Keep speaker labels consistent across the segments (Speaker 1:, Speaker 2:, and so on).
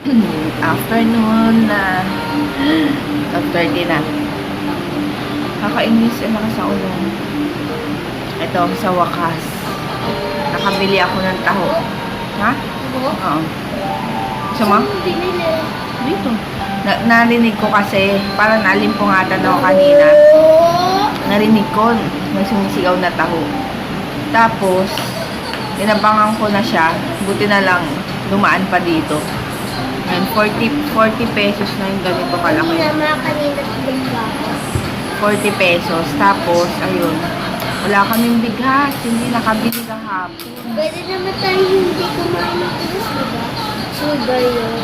Speaker 1: Afternoon na 12:30 na. Kakainis na sa ulo. Ito, sa wakas. Nakabili ako ng taho. Ha? Oo. Gusto mo? Dito. Narinig ko kasi, parang nalimpungatan ako kanina. Narinig ko, may sumisigaw na taho. Tapos, inabangan ko na siya. Buti na lang, dumaan pa dito. And 40 pesos na yung ganito kalaki. 40 pesos. Tapos, ayun. Wala kaming bigas. Hindi nakabili kahapon.
Speaker 2: Pwede naman tayo hindi kumain ng bigas, diba? Sugar yun.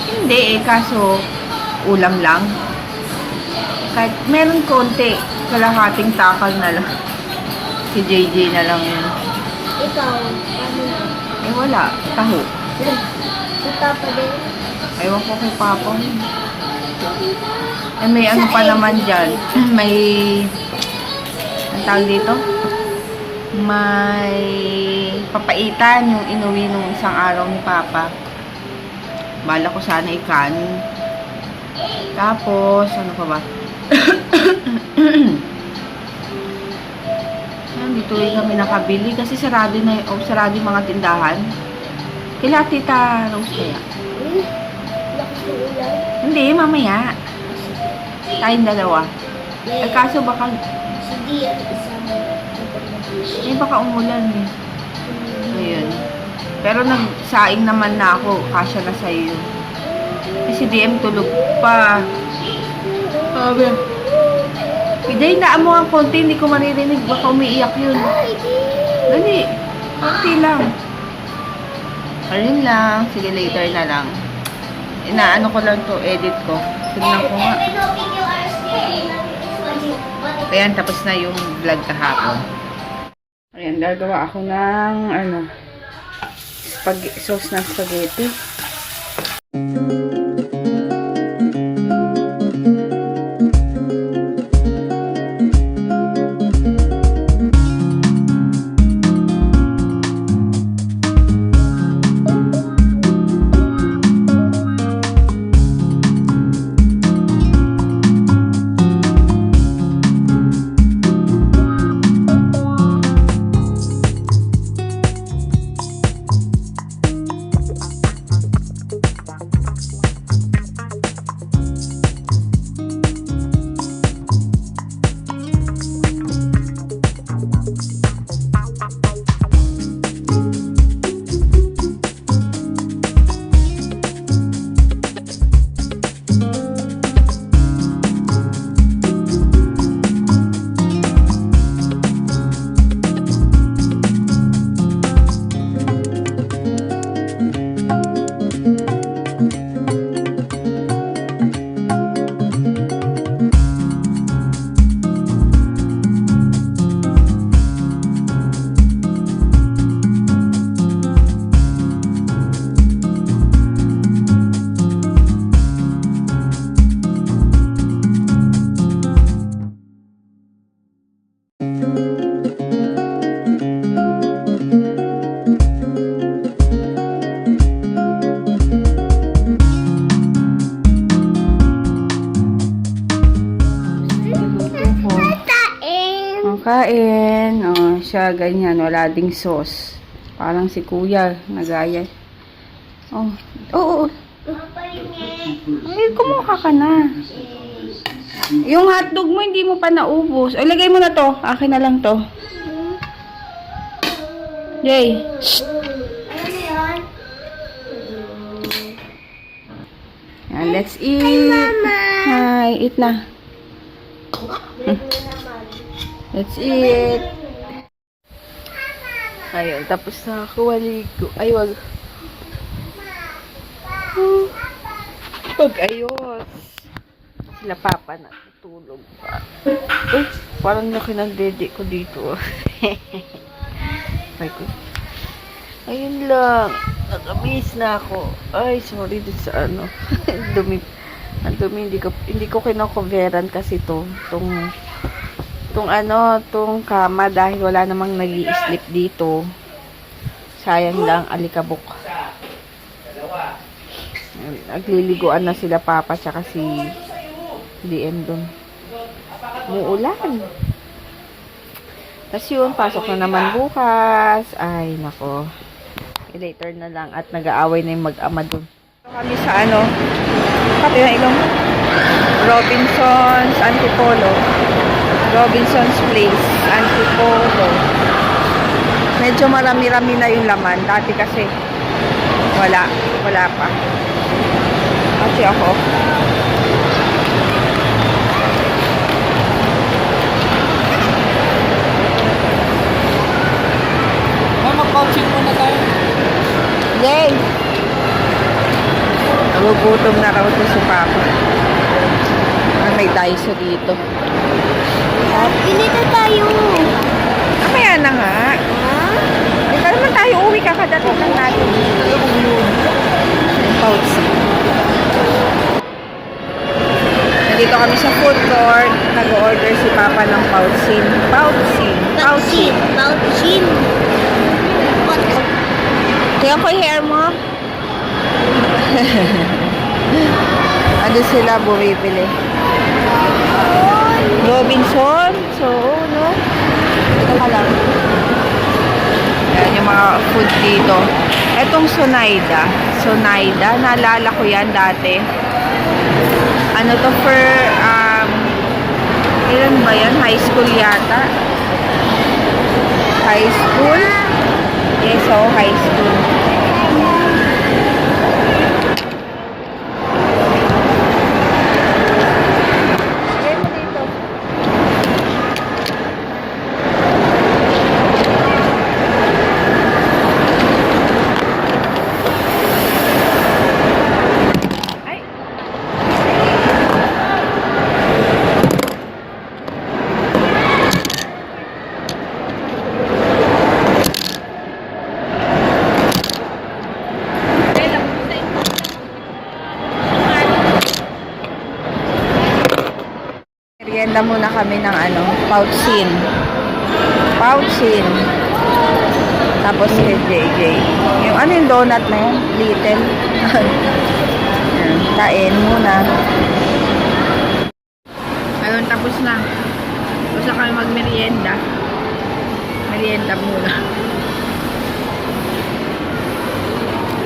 Speaker 1: Hindi eh, kaso ulam lang. Kahit meron konti, kalahating takal na lang. Si JJ na lang yun.
Speaker 2: Ikaw, ano na?
Speaker 1: Eh wala, taho.
Speaker 2: Ito pa din.
Speaker 1: Ewan ko kay Papa. Eh may ano pa naman dyan. May, ang tawag dito? May papaitan yung inuwi nung isang araw ni Papa. Bala ko sana ikanin. Tapos, ano pa ba? Dito rin kami nakabili kasi sarado na sarado yung mga tindahan. Kila Tita Rose kaya?
Speaker 2: Lakas ng ulan.
Speaker 1: Hindi, mamaya. Tayong dalawa. Eh, kaso baka,
Speaker 2: Sige, isama.
Speaker 1: baka umulan eh. Ayun. Pero nagsaing naman na ako. Kasya na sa'yo. Si DM tulog pa. Sabi. Piday, naan mo ang konti. Hindi ko maririnig. Baka umiiyak yun. Dali. Konti lang. Ayun lang. Sige, later na lang. Inaano ko lang to. Edit ko. Tignan ko nga. Ayan, tapos na yung vlog kahapon. Ayan, gagawa ako ng sauce ng spaghetti. Kain. Oh, siya ganyan. Wala ding sauce. Parang si kuya. Nagaya. Oh. Oo. Ay, kumuha ka na. Yung hotdog mo, hindi mo pa naubos. Ay, lagay mo na to. Akin na lang to. Jay.
Speaker 2: Ano yan?
Speaker 1: Yan, let's eat. Hi, eat na. Let's eat. Ayun, tapos na ako waligo. Ay, wag. Pag-ayos. Sila Papa natutulog pa. Uy, parang laki ng dede ko dito. Ay, ko. Ayun lang. Nakamiss na ako. Ay, sorry din sa ano. Dumi. Ang dumi. Hindi ko kinakoveran kasi tong kama dahil wala namang nag-i-sleep dito. Sayang lang, alikabok. Nagliliguan na sila Papa tsaka si Liam dun. Muulan. Tapos yun, pasok na naman bukas. Ay, nako. Later na lang at nag-aaway na yung mag-ama dun. Kami sa ano, pati na ilong Robinson's Antipolo. Robinson's Place, Antipolo. Medyo marami-rami na yung laman. Dati kasi wala pa. Kasi ako.
Speaker 3: Mag-coaching muna tayo.
Speaker 1: Yay! Nagugutom na raw ito si Papa. May Daiso dito.
Speaker 2: Pinito tayo.
Speaker 1: Mamaya na nga. Hindi ka naman tayo uwi, kakadating lang natin. Yung pouch. Nandito kami sa food court. Nag-order si Papa ng pouchin. Pouchin. Tingnan ko yung hair mo. Ano sila bumibili? Robinson? So, no? Ito ka lang. Ayan yung mga food dito. Etong Sonaida. Naalala ko yan dati. Ano to for, ilan ba yan? High school yata. High school? Yes, so high school. Merienda muna kami ng ano, pouchin. Tapos si JJ. Yung ano yung donut na yun? Little. Yan, kain muna. Ayun, tapos na. Tapos na kami magmerienda. Merienda muna.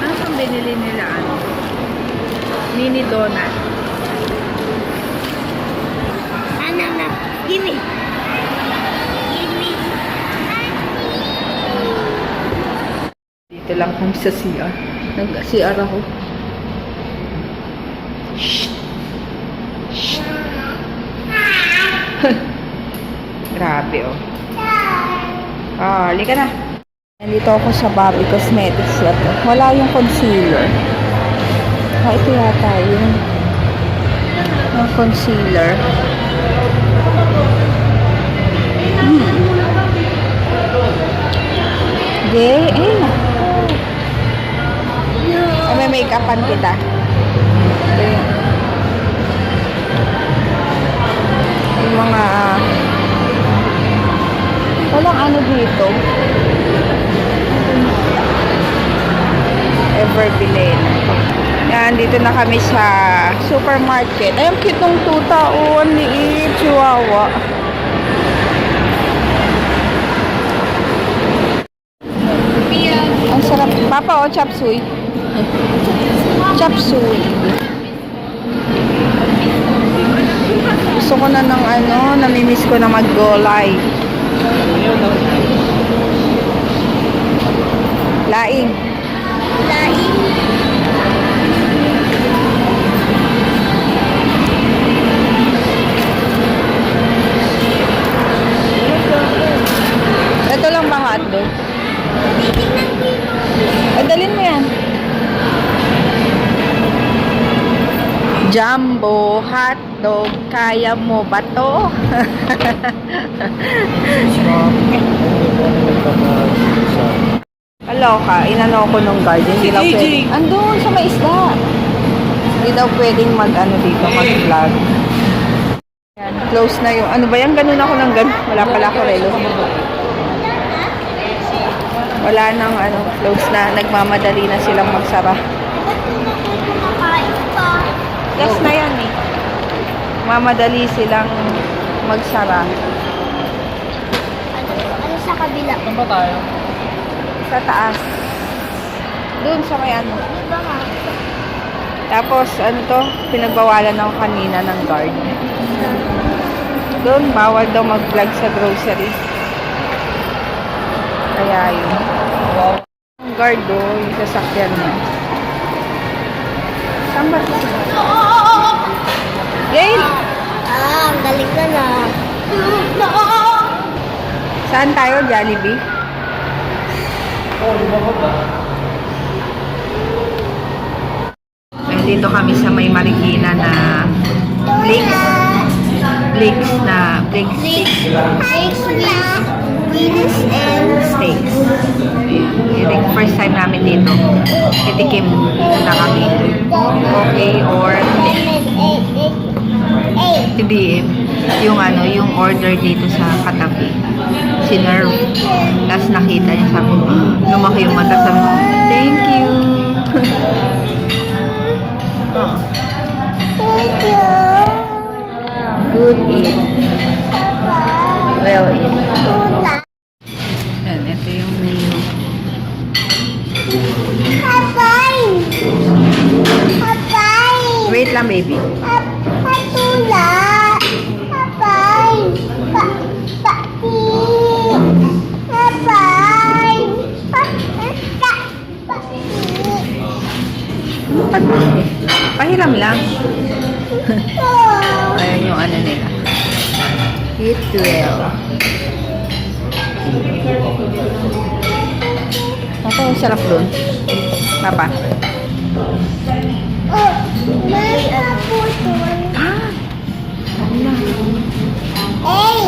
Speaker 1: Ano pang binili nila? Ano? Mini donut.
Speaker 2: Gimme.
Speaker 1: Dito lang kami sa CR. Nag-CR ako. Shh. Grabe, oh. Halika na. Nandito ako sa Bobby Cosmetics na to. Wala yung concealer. Ito yata yung concealer. Ay, may make-upan kita. Ito yung mga walang ano dito. Ever bilhin. Yan, dito na kami sa supermarket. Ay, ang cute ng tuta. Oh, ang liit. Chihuahua. Ang sarap. Papa, oh, chop suey. Chop suey. Gusto ko na ng ano, namimiss ko na mag-golay. Laing. Ito lang ba hotdog? Dalhin mo yan. Jumbo hotdog, kaya mo ba to? Kaloka, inano ko nung guard. Hindi daw pwedeng. Andun sa may isda. Hindi daw pwedeng mag-ano dito, mag-vlog. Yan, close na yung, ano ba yan? Ganun ako ng ganun. Wala pala ako relo. Wala nang ano, close na. Nagmamadali na silang magsara. mamadali silang magsara.
Speaker 2: Ano sa kabila?
Speaker 3: Saan ba tayo?
Speaker 1: Sa taas. Doon sa may ano.
Speaker 2: Di ba nga?
Speaker 1: Tapos, ano to? Pinagbawalan ako kanina ng guard. Doon, bawal daw mag-vlog sa grocery. Kaya yun.
Speaker 3: Wow.
Speaker 1: Ang guard do, yung sasakyan niya. Saan ba ito? Gail!
Speaker 2: Ang galing ka na.
Speaker 1: Saan tayo? Jollibee?
Speaker 3: Oh, lumabas ba?
Speaker 1: Nandito kami sa may Marikina na Blake's
Speaker 2: Wheels and
Speaker 1: Steaks. Ayan. Yung first time namin dito. Titikim na kami. Okay or hindi. Hindi. Yung ano, yung order dito sa katabi. Sinerve. Tapos nakita niya, sabi ko, lumaki yung mata, sabi ko, thank you. Oh.
Speaker 2: Thank you.
Speaker 1: Good eat. Well eat.
Speaker 2: Tuna.
Speaker 1: Yan, ito yung menu.
Speaker 2: Papay. Papay.
Speaker 1: Wait lang, baby.
Speaker 2: Patula. Papay. Pati. Papay. Pati.
Speaker 1: Pahiram lang. Ayan yung ano nila. Eat well. Ako, ang sarap dun. Papa.
Speaker 2: Oh, may kaputol.
Speaker 1: Ah! Wala.
Speaker 2: Hey!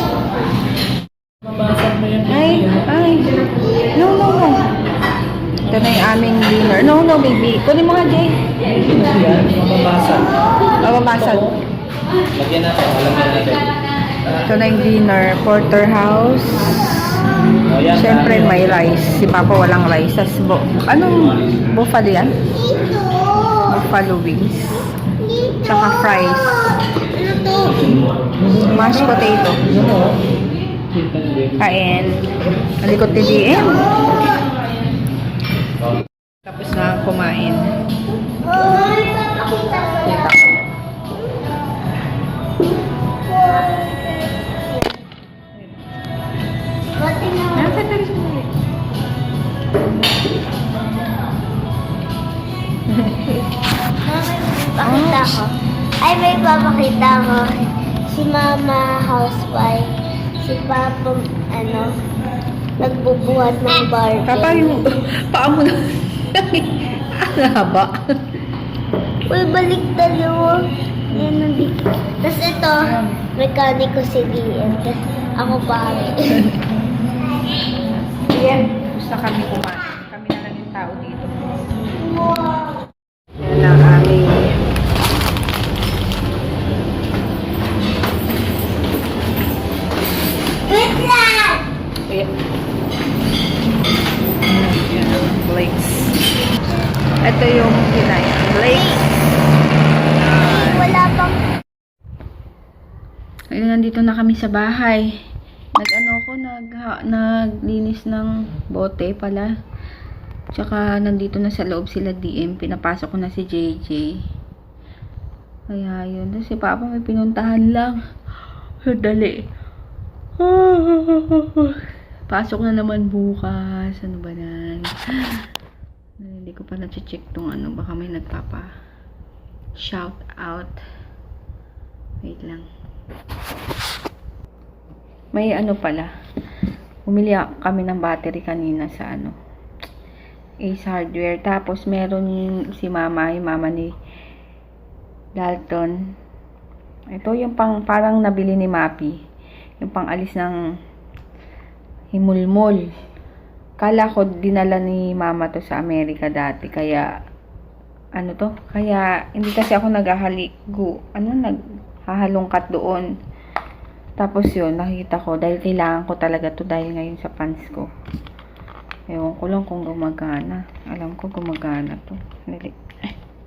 Speaker 3: Mabasag mo yan.
Speaker 1: Ay, ay. No, no, no. Ito na yung aming dinner. No, no, baby. Kunin mo nga, Jay.
Speaker 3: Yan, mababasag.
Speaker 1: Mababasag.
Speaker 3: Lagyan natin, lagyan natin.
Speaker 1: Ito na yung dinner. Porterhouse.
Speaker 3: O yan,
Speaker 1: Siyempre, may rice. Si Papa walang rice. Tapos, anong buffalo yan?
Speaker 2: Dito!
Speaker 1: Buffalo wings.
Speaker 2: Dito!
Speaker 1: Tsaka fries.
Speaker 2: Ano to?
Speaker 1: Mashed potato. Kain. Malikot ni DM. Tapos na kumain.
Speaker 2: Oh, papakita ko.
Speaker 1: Kita ko.
Speaker 2: Pati na.
Speaker 1: Nasa tayo siya ulit.
Speaker 2: Pakita ko. Ay, may papakita ko. Si Mama, housewife. Si Papa, nagbubuhat ng Barbie.
Speaker 1: Papa, yung paa mo na. Ang haba.
Speaker 2: Uy, balik tayo. Yan, nandito. Tapos ito, mekaniko si DM. Ako pare.
Speaker 1: Yan. Gusto kami kumain. Kami na lang yung tao dito. Yan ang aming
Speaker 2: Wait lang!
Speaker 1: Yan. Yan ang Blake's. Ito yung kinain. Blake's.
Speaker 2: Wala pang...
Speaker 1: Ayun, nandito na kami sa bahay. Naglinis ng bote pala. Tsaka nandito na sa loob sila DM. Pinapasok ko na si JJ. Kaya yun. Tapos si Papa may pinuntahan lang. Dali. Pasok na naman bukas. Ano ba nan? Hindi ko pa na-check tong ano. Baka may nagpapa shout out. Wait lang. May ano pala. Bumili kami ng battery kanina sa ano. Ace Hardware. Tapos meron si Mama, yung mama ni Dalton. Ito yung parang nabili ni Mappy. Yung pang alis ng himulmol. Kala ko dinala ni Mama to sa Amerika dati. Kaya ano to? Kaya hindi kasi ako naghahalongkat doon. Tapos yun, nakita ko dahil kailangan ko talaga to dahil ngayon sa pants ko. Ewan ko lang kung gumagana. Alam ko gumagana to. Dali.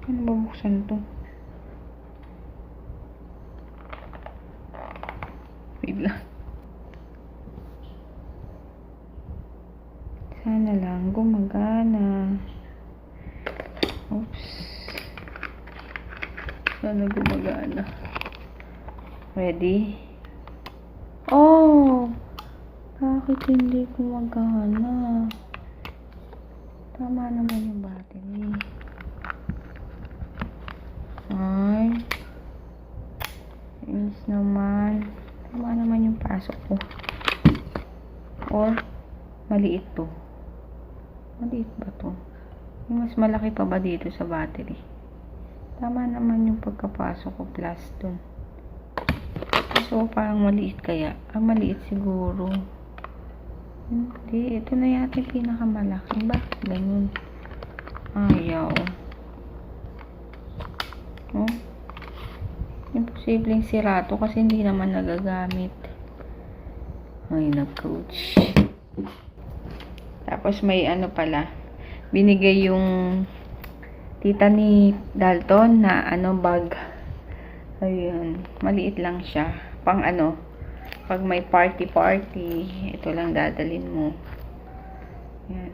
Speaker 1: Ano babuksan to? Wait lang. Sana lang gumagana. Oops. Sana gumagana. Ready? Oh! Bakit hindi gumagana? Tama naman yung battery. Ay. Inis naman. Tama naman yung pasok ko. Or, maliit to. Maliit ba to? Yung mas malaki pa ba dito sa battery? Tama naman yung pagkapasok ko plus dun. So, parang maliit kaya. Maliit siguro. Hindi. Ito na yata yung pinakamalaki. Bakit ganun? Ayaw. Oh. Imposibleng sira to kasi hindi naman nagagamit. Ay, nag-coach. Tapos may ano pala. Binigay yung tita ni Dalton na bag. Ayun. Maliit lang siya. Pang pag may party, ito lang dadalhin mo. Yan.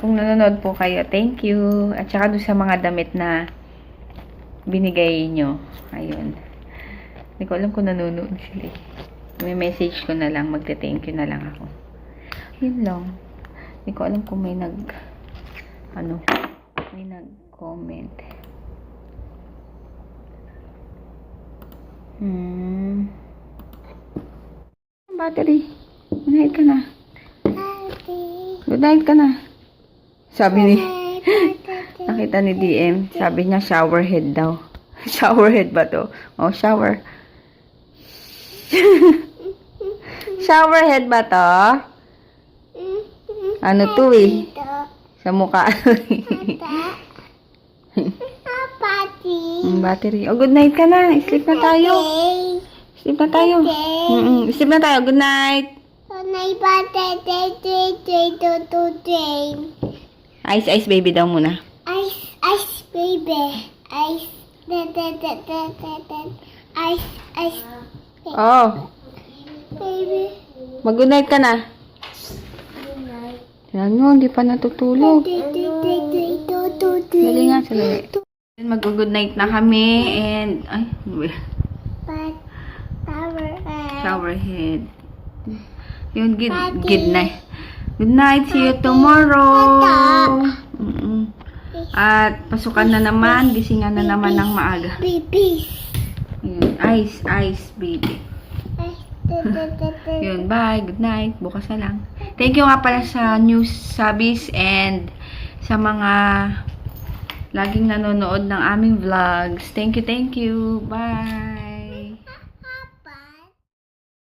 Speaker 1: Kung nanonood po kayo, thank you. At saka doon sa mga damit na binigay nyo. Ayun. Hindi ko alam kung nanonood sila. May message ko na lang. Magte-thank you na lang ako. Yun lang. Hindi ko alam kung may may nag-comment. Battery. Good night ka na. Good night ka na. Sabi ni nakita ni DM. Sabi niya shower head daw. Shower head ba to? Oh, shower. Shower head ba to? Ano to eh? Sa mukha. Battery. Oh, good night ka na. Sleep na tayo. Sleep na tayo. Sleep na tayo. Good night. Ice, ice baby daw muna.
Speaker 2: Ice baby. Ice. Ice.
Speaker 1: Oh.
Speaker 2: Baby.
Speaker 1: Mag-good night ka na. Yan yun, hindi pa natutulog. Dali nga, salali. Mag-good night na kami and shower head. Yun, good night. Good night, see you tomorrow. At pasukan na naman, gisingan na naman ng maaga.
Speaker 2: Baby.
Speaker 1: Yun, ice baby. Yun, bye, good night. Bukas na lang. Thank you nga pala sa news subbies and sa mga laging nanonood ng aming vlogs. Thank you. Bye.